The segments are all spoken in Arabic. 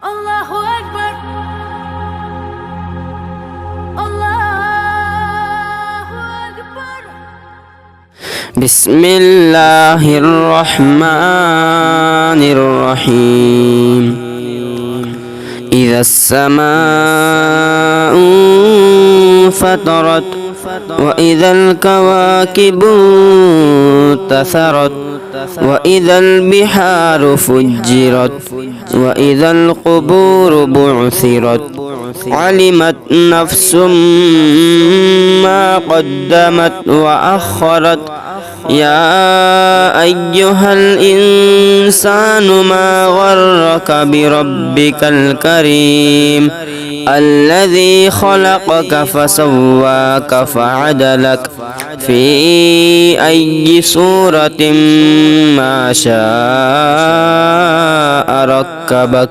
Allahu Akbar. Allahu Akbar. Bismillahirrahmanirrahim. إذا السماء انفطرت وإذا الكواكب انتثرت وإذا البحار فجرت وإذا القبور بعثرت علمت نفس ما قدمت وأخرت يا أيها الإنسان ما غرك بربك الكريم الذي خلقك فسواك فعدلك في أي صورة ما شاء ركبك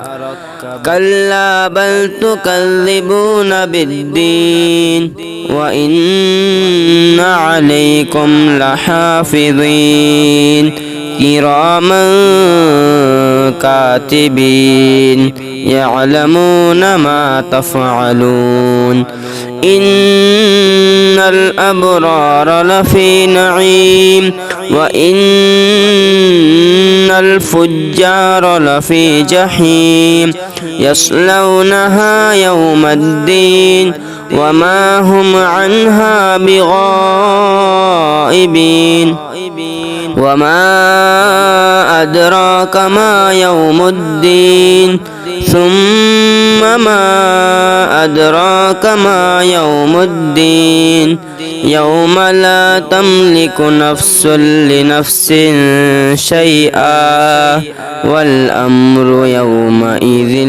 كلا بل تكذبون بالدين وإن عليكم لحافظين كراما كاتبين يعلمون ما تفعلون إن الأبرار لفي نعيم وإن الفجار لفي جحيم يصلونها يوم الدين وما هم عنها بغائبين وما أدراك ما يوم الدين ثم ما أدراك ما يوم الدين يوم لا تملك نفس لنفس شيئا والأمر يومئذ